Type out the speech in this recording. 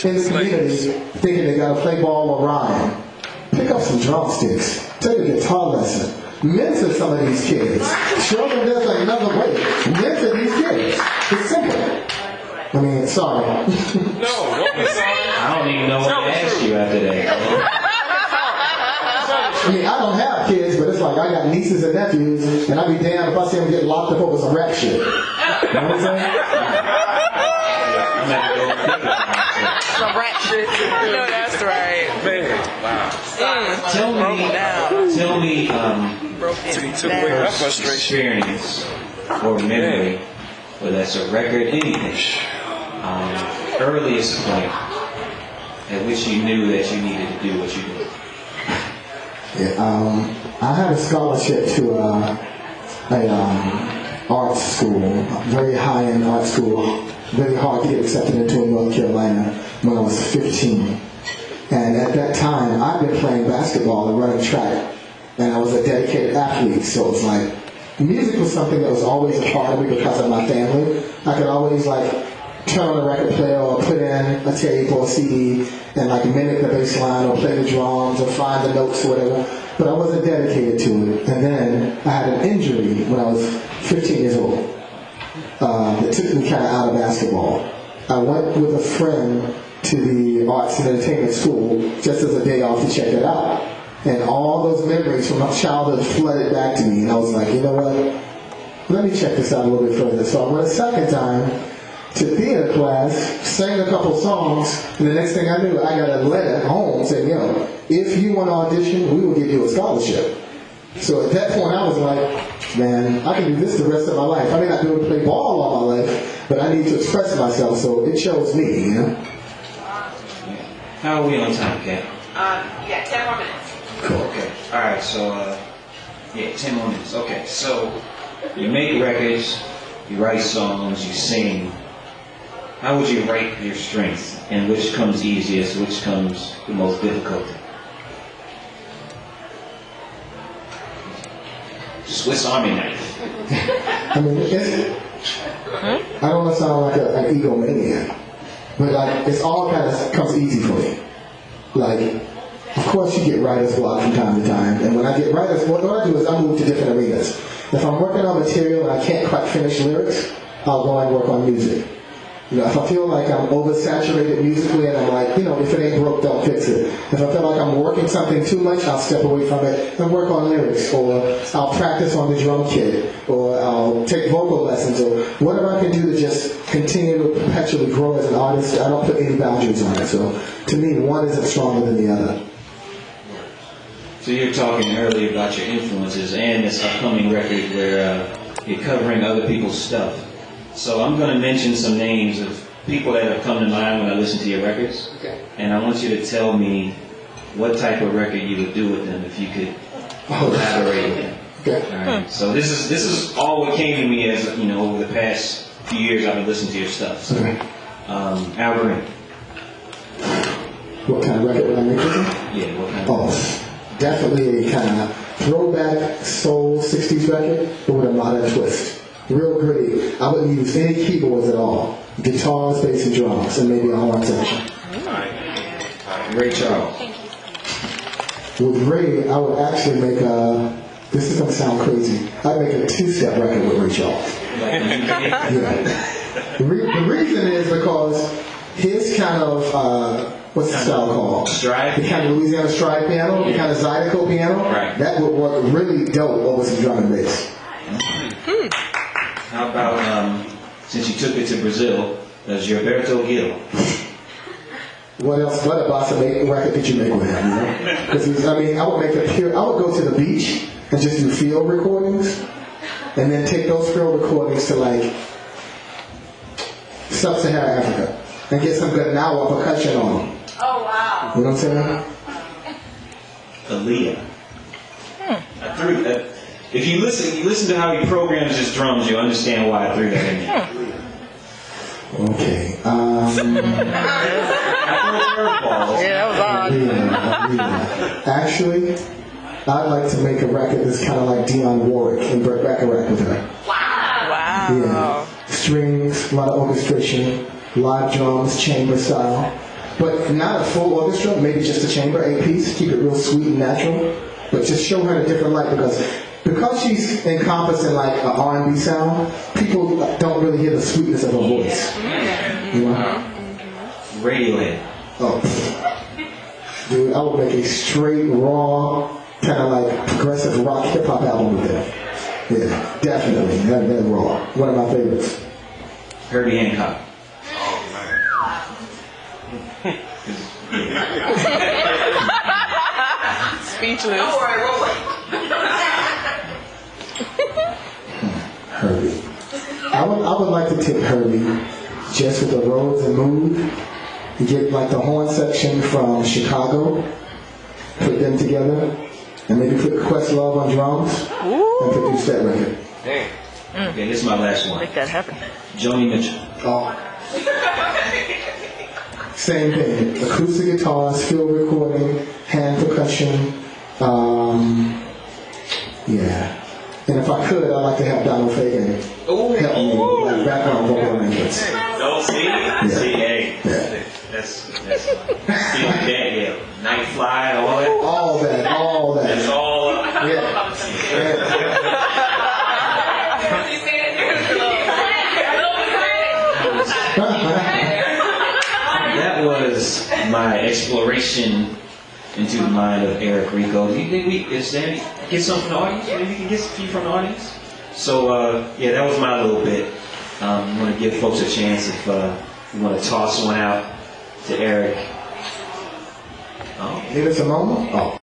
in the community thinking they got to play ball or rhyme. Pick up some drumsticks. Take a guitar lesson. Mentor some of these kids. Show them there's another way. Mentor these kids. It's simple. I mean, sorry. No, don't be sorry. I don't even know what to ask you after that. I mean, I don't have kids, but it's like I got nieces and nephews, and I'd be damned if I see them get locked up over some rap shit. You know what I'm saying? Some rap shit. No, that's right. Man, wow. Tell me, He took away my frustration. experience or memory, whether that's a record, anything, earliest point at which you knew that you needed to do what you did. Yeah, I had a scholarship to art school, very high-end art school, very hard to get accepted into in North Carolina when I was 15. And at that time, I'd been playing basketball and running track, and I was a dedicated athlete, so it was like, music was something that was always a part of me because of my family. I could always turn on a record player or put in a tape or a CD and mimic the bass line or play the drums or find the notes or whatever. But I wasn't dedicated to it. And then I had an injury when I was 15 years old that took me kind of out of basketball. I went with a friend to the arts and entertainment school just as a day off to check it out. And all those memories from my childhood flooded back to me. And I was like, you know what? Let me check this out a little bit further. So I went a second time to theater class, sang a couple songs, and the next thing I knew, I got a letter home saying, if you want to audition, we will give you a scholarship. So at that point, I was like, man, I can do this the rest of my life. I may not be able to play ball all my life, but I need to express myself, so it chose me, How are we on time, Kat? 10 more minutes. Cool. Okay. All right. So, 10 more minutes. Okay. So, you make records, you write songs, you sing. How would you rank your strengths, and which comes easiest, which comes the most difficult? Swiss Army knife. I mean, I don't want to sound like an egomaniac, but it's all kind of comes easy for me. Of course you get writer's block from time to time, and when I get writer's block, what I do is I move to different arenas. If I'm working on material and I can't quite finish lyrics, I'll go and work on music. If I feel like I'm oversaturated musically and I'm like, if it ain't broke, don't fix it. If I feel like I'm working something too much, I'll step away from it and work on lyrics, or I'll practice on the drum kit, or I'll take vocal lessons, or whatever I can do to just continue to perpetually grow as an artist. I don't put any boundaries on it. So to me, one isn't stronger than the other. So you're talking earlier about your influences and this upcoming record where you're covering other people's stuff. So I'm going to mention some names of people that have come to mind when I listen to your records. Okay. And I want you to tell me what type of record you would do with them if you could collaborate with them. Okay. All right. So this is all what came to me as, over the past few years I've been listening to your stuff. So, Alberine. What kind of record would I make with them? Yeah, what kind of Definitely a kind of throwback soul 60s record, but with a modern twist. Real gritty. I wouldn't use any keyboards at all. Guitars, bass, and drums, and maybe a horn section. Ray Charles. With Ray, I would actually make this is going to sound crazy, I'd make a two-step record with Ray Charles. The reason is because his kind of, what's the style called? Stride? The kind of Louisiana stride piano, the kind of Zydeco piano. Right. That would work really dope over some drum and bass. How about, since you took it to Brazil, there's Gilberto Gil. What else? What about the record did you make with him? Because I would go to the beach and just do field recordings, and then take those field recordings to sub-Saharan Africa and get some good now percussion on them. Oh, wow. You know what I'm saying? Aaliyah. I threw that. If you listen to how he programs his drums, you'll understand why I threw that in there. Okay. That was odd. Actually, I'd like to make a record that's kind of like Dionne Warwick and Burt Bacharach with her. Wow. Yeah. Strings, a lot of orchestration, live drums, chamber style. but not a full orchestra, maybe just a chamber, 8-piece, keep it real sweet and natural, but just show her in a different light because she's encompassing like an R&B sound, people don't really hear the sweetness of her voice. You know? Radiohead. Oh, dude, I would make a straight, raw, kind of like progressive rock hip hop album with that. Yeah, definitely. That raw. One of my favorites. Herbie Hancock. Speechless. Herbie. I would like to take Herbie just with the Rhodes and Mood, get like the horn section from Chicago, put them together, and maybe put Questlove on drums, and produce that record. Dang. Okay, this is my last one. Make that happen. Joni Mitchell. Oh. Same thing. Acoustic guitars, field recording, hand percussion. Yeah. And if I could, I'd like to have Donald Fagen help me like background vocal arrangements. Don't see? Yeah. See, hey. Yeah. That's yeah. Night Fly, all that. All that. That's all. Yeah. That was my exploration into the mind of Erik Rico. Do you think we get some from the audience? Maybe we can get a few from the audience? So, yeah, that was my little bit. I want to give folks a chance if you want to toss one out to Erik. Oh. Give us a moment. Oh.